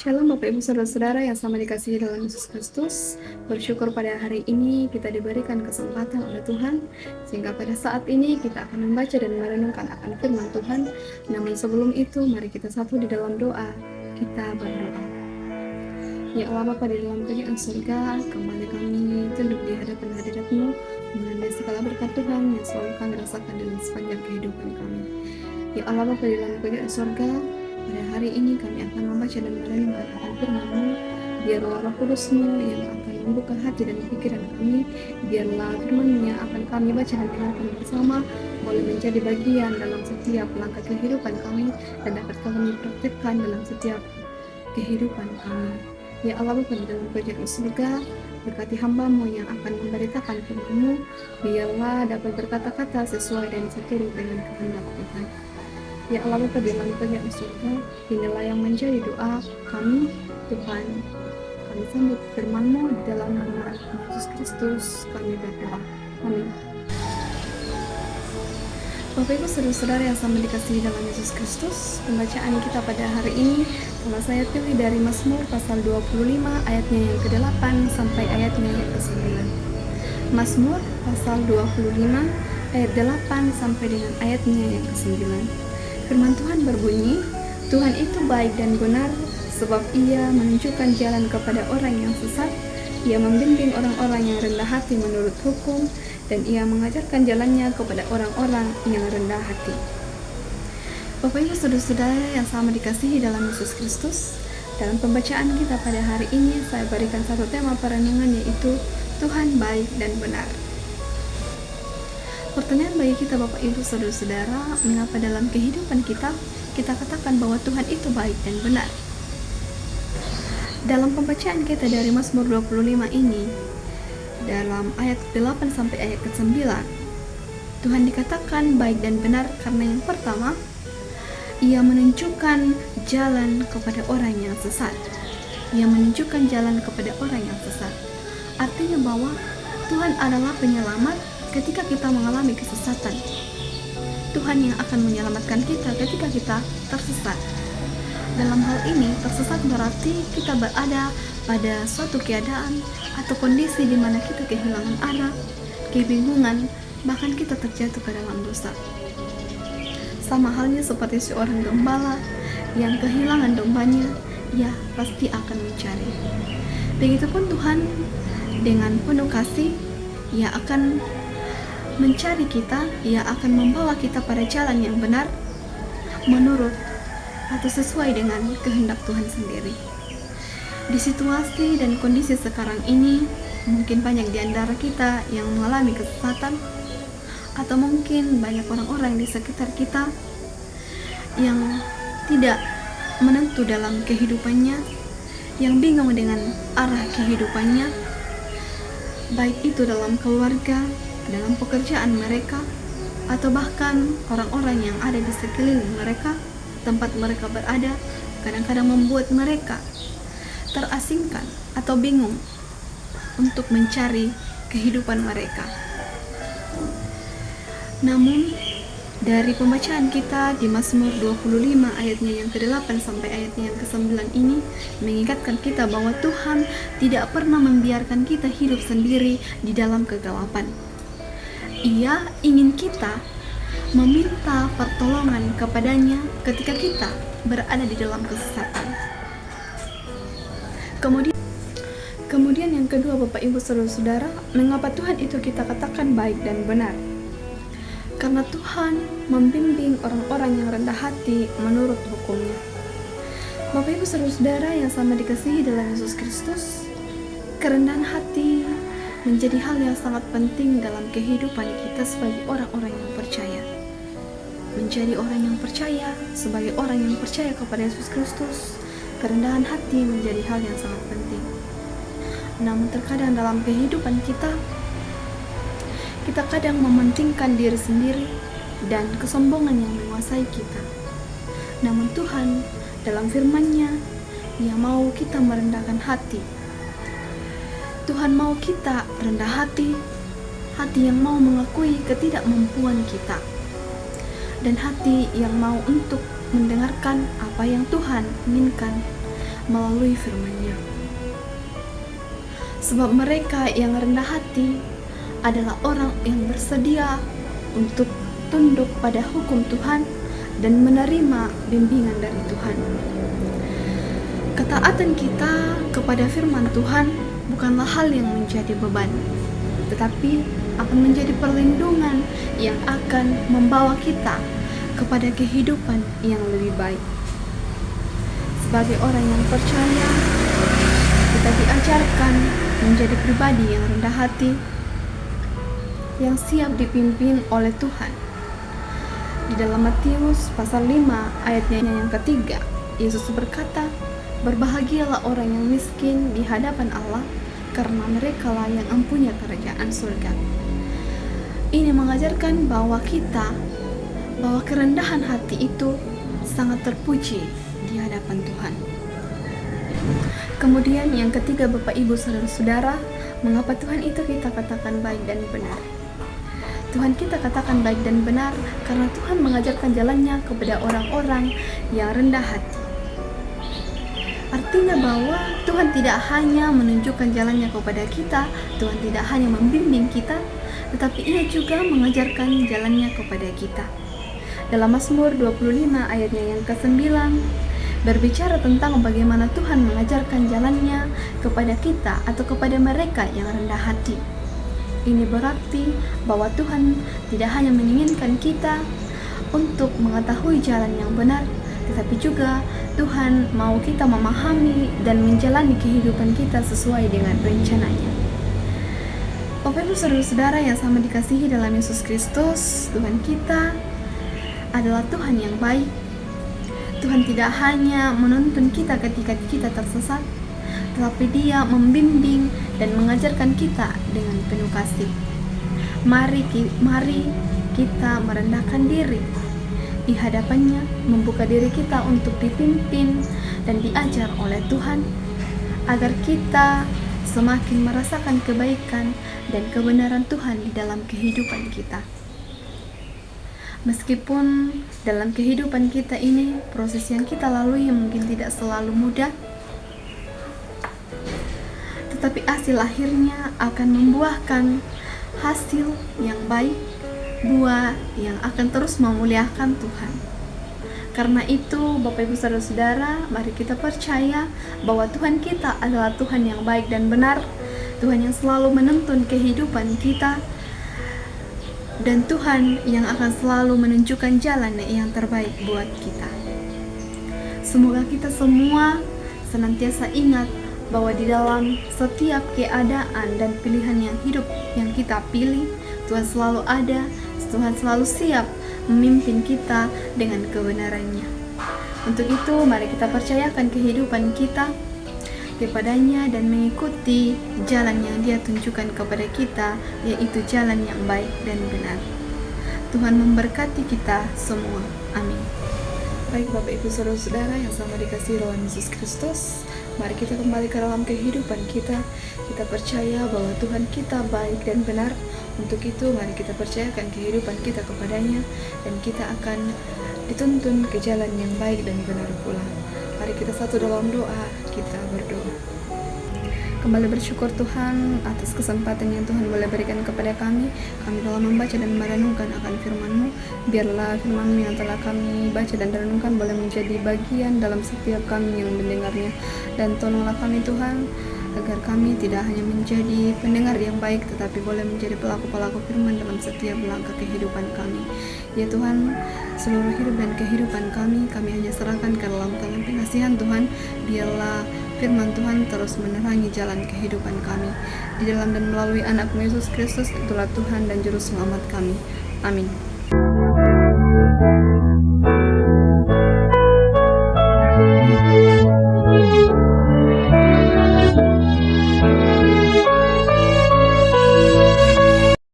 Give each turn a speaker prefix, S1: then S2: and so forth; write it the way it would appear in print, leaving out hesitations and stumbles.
S1: Shalom Bapak Ibu Saudara-saudara yang sama dikasihi dalam Yesus Kristus. Bersyukur pada hari ini kita diberikan kesempatan oleh Tuhan, sehingga pada saat ini kita akan membaca dan merenungkan akan firman Tuhan. Namun sebelum itu, mari kita satu di dalam doa. Kita berdoa. Ya Allah Bapa di dalam kerajaan surga, kembali kami tunduk di hadapan hadirat-Mu, menandai segala berkat Tuhan yang selalu kami rasakan dalam sepanjang kehidupan kami. Ya Allah Bapa di dalam kerajaan surga, pada hari ini kami akan membaca dan merenungkan akan firman-Mu. Biarlah Roh Kudus-Mu yang akan membuka hati dan pikiran kami. Biarlah firman-Mu yang akan kami baca dan dengarkan bersama boleh menjadi bagian dalam setiap langkah kehidupan kami dan dapat kami praktikkan dalam setiap kehidupan kami. Ya Allah Bapa di dalam kerajaan surga, berkati hamba-Mu yang akan memberitakan firman-Mu. Biarlah dapat berkata-kata sesuai dan seturut dengan kehendak Tuhan. Ya Allah Bapa di dalam kerajaan surga, inilah yang menjadi doa kami, Tuhan. Kami sambut firman-Mu di dalam nama Yesus Kristus, kami berdoa. Amin. Bapak Ibu Saudara-saudara yang sama dikasihi dalam Yesus Kristus, pembacaan kita pada hari ini telah saya pilih dari Mazmur pasal 25 ayatnya yang ke-8 sampai ayatnya yang ke-9. Mazmur pasal 25 ayat 8 sampai dengan ayatnya yang ke-9. Firman Tuhan berbunyi, Tuhan itu baik dan benar, sebab Ia menunjukkan jalan kepada orang yang sesat. Ia membimbing orang-orang yang rendah hati menurut hukum, dan Ia mengajarkan jalannya kepada orang-orang yang rendah hati. Bapak Ibu Saudara-saudara yang sama dikasihi dalam Yesus Kristus, dalam pembacaan kita pada hari ini saya berikan satu tema perenungan, yaitu Tuhan baik dan benar. Pertanyaan bagi kita Bapak Ibu Saudara-saudara, mengapa dalam kehidupan kita katakan bahwa Tuhan itu baik dan benar? Dalam pembacaan kita dari Mazmur 25 ini, dalam ayat 8 sampai ayat ke-9, Tuhan dikatakan baik dan benar karena yang pertama, Ia menunjukkan jalan kepada orang yang sesat. Ia menunjukkan jalan kepada orang yang sesat. Artinya bahwa Tuhan adalah penyelamat ketika kita mengalami kesesatan. Tuhan yang akan menyelamatkan kita ketika kita tersesat. Dalam hal ini, tersesat berarti kita berada pada suatu keadaan atau kondisi di mana kita kehilangan arah, kebingungan, bahkan kita terjatuh ke dalam dosa. Sama halnya seperti seorang gembala yang kehilangan dombanya, ia pasti akan mencari. Begitupun Tuhan dengan penuh kasih, Ia akan mencari kita, Ia akan membawa kita pada jalan yang benar menurut atau sesuai dengan kehendak Tuhan sendiri. Di situasi dan kondisi sekarang ini, mungkin banyak di antara kita yang mengalami kesesatan, atau mungkin banyak orang-orang di sekitar kita yang tidak menentu dalam kehidupannya, yang bingung dengan arah kehidupannya, baik itu dalam keluarga, dalam pekerjaan mereka, atau bahkan orang-orang yang ada di sekeliling mereka, tempat mereka berada, kadang-kadang membuat mereka terasingkan atau bingung untuk mencari kehidupan mereka. Namun, dari pembacaan kita di Mazmur 25 ayatnya yang ke-8 sampai ayatnya yang ke-9 ini mengingatkan kita bahwa Tuhan tidak pernah membiarkan kita hidup sendiri di dalam kegelapan. Ia ingin kita meminta pertolongan kepadanya ketika kita berada di dalam kesesatan. Kemudian yang kedua Bapak Ibu Saudara-saudara, mengapa Tuhan itu kita katakan baik dan benar? Karena Tuhan membimbing orang-orang yang rendah hati menurut hukum-Nya. Bapak Ibu Saudara-saudara yang sama dikasihi dalam Yesus Kristus, kerendahan hati menjadi hal yang sangat penting dalam kehidupan kita sebagai orang-orang yang percaya. Menjadi orang yang percaya, sebagai orang yang percaya kepada Yesus Kristus, kerendahan hati menjadi hal yang sangat penting. Namun terkadang dalam kehidupan kita kadang mementingkan diri sendiri dan kesombongan yang menguasai kita. Namun Tuhan dalam firman-Nya, Ia mau kita merendahkan hati. Tuhan mau kita rendah hati, hati yang mau mengakui ketidakmampuan kita, dan hati yang mau untuk mendengarkan apa yang Tuhan inginkan melalui firman-Nya. Sebab mereka yang rendah hati adalah orang yang bersedia untuk tunduk pada hukum Tuhan dan menerima bimbingan dari Tuhan. Ketaatan kita kepada firman Tuhan bukanlah hal yang menjadi beban, tetapi akan menjadi perlindungan yang akan membawa kita kepada kehidupan yang lebih baik. Sebagai orang yang percaya, kita diajarkan menjadi pribadi yang rendah hati, yang siap dipimpin oleh Tuhan. Di dalam Matius pasal 5 ayatnya yang ketiga, Yesus berkata, "Berbahagialah orang yang miskin di hadapan Allah, karena merekalah yang mempunyai kerajaan surga." Ini mengajarkan bahwa kerendahan hati itu sangat terpuji di hadapan Tuhan. Kemudian yang ketiga, Bapak Ibu Saudara-saudara, mengapa Tuhan itu kita katakan baik dan benar? Tuhan kita katakan baik dan benar karena Tuhan mengajarkan jalannya kepada orang-orang yang rendah hati. Artinya bahwa Tuhan tidak hanya menunjukkan jalannya kepada kita, Tuhan tidak hanya membimbing kita, tetapi Ia juga mengajarkan jalannya kepada kita. Dalam Mazmur 25 ayatnya yang ke-9 berbicara tentang bagaimana Tuhan mengajarkan jalannya kepada kita atau kepada mereka yang rendah hati. Ini berarti bahwa Tuhan tidak hanya menginginkan kita untuk mengetahui jalan yang benar, tetapi juga Tuhan mau kita memahami dan menjalani kehidupan kita sesuai dengan rencana-Nya. Bapak Ibu Saudara-saudara yang sama dikasihi dalam Yesus Kristus, Tuhan kita adalah Tuhan yang baik. Tuhan tidak hanya menuntun kita ketika kita tersesat, tetapi Dia membimbing dan mengajarkan kita dengan penuh kasih. Mari kita merendahkan diri di hadapan-Nya, membuka diri kita untuk dipimpin dan diajar oleh Tuhan, agar kita semakin merasakan kebaikan dan kebenaran Tuhan di dalam kehidupan kita. Meskipun dalam kehidupan kita ini, proses yang kita lalui mungkin tidak selalu mudah, tetapi hasil akhirnya akan membuahkan hasil yang baik, buah yang akan terus memuliakan Tuhan. Karena itu, Bapak Ibu Saudara-saudara, mari kita percaya bahwa Tuhan kita adalah Tuhan yang baik dan benar, Tuhan yang selalu menuntun kehidupan kita, dan Tuhan yang akan selalu menunjukkan jalan yang terbaik buat kita. Semoga kita semua senantiasa ingat bahwa di dalam setiap keadaan dan pilihan yang hidup yang kita pilih, Tuhan selalu ada, Tuhan selalu siap memimpin kita dengan kebenaran-Nya. Untuk itu, mari kita percayakan kehidupan kita kepada-Nya dan mengikuti jalan yang Dia tunjukkan kepada kita, yaitu jalan yang baik dan benar. Tuhan memberkati kita semua. Amin. Baik Bapak Ibu Saudara-saudara yang sama dikasihi dalam Yesus Kristus, mari kita kembali ke dalam kehidupan kita. Kita percaya bahwa Tuhan kita baik dan benar. Untuk itu mari kita percayakan kehidupan kita kepada-Nya, dan kita akan dituntun ke jalan yang baik dan benar pula. Mari kita satu dalam doa, kita berdoa. Kembali bersyukur Tuhan atas kesempatan yang Tuhan boleh berikan kepada kami dalam membaca dan merenungkan akan firman-Mu. Biarlah firman-Mu yang telah kami baca dan renungkan boleh menjadi bagian dalam setiap kami yang mendengarnya. Dan tolonglah kami Tuhan, agar kami tidak hanya menjadi pendengar yang baik, tetapi boleh menjadi pelaku-pelaku firman dalam setiap langkah kehidupan kami. Ya Tuhan, seluruh hidup dan kehidupan kami hanya serahkan ke dalam tangan pengasihan Tuhan. Biarlah firman Tuhan terus menerangi jalan kehidupan kami. Di dalam dan melalui anak-Mu Yesus Kristus, itulah Tuhan dan Juru Selamat kami. Amin.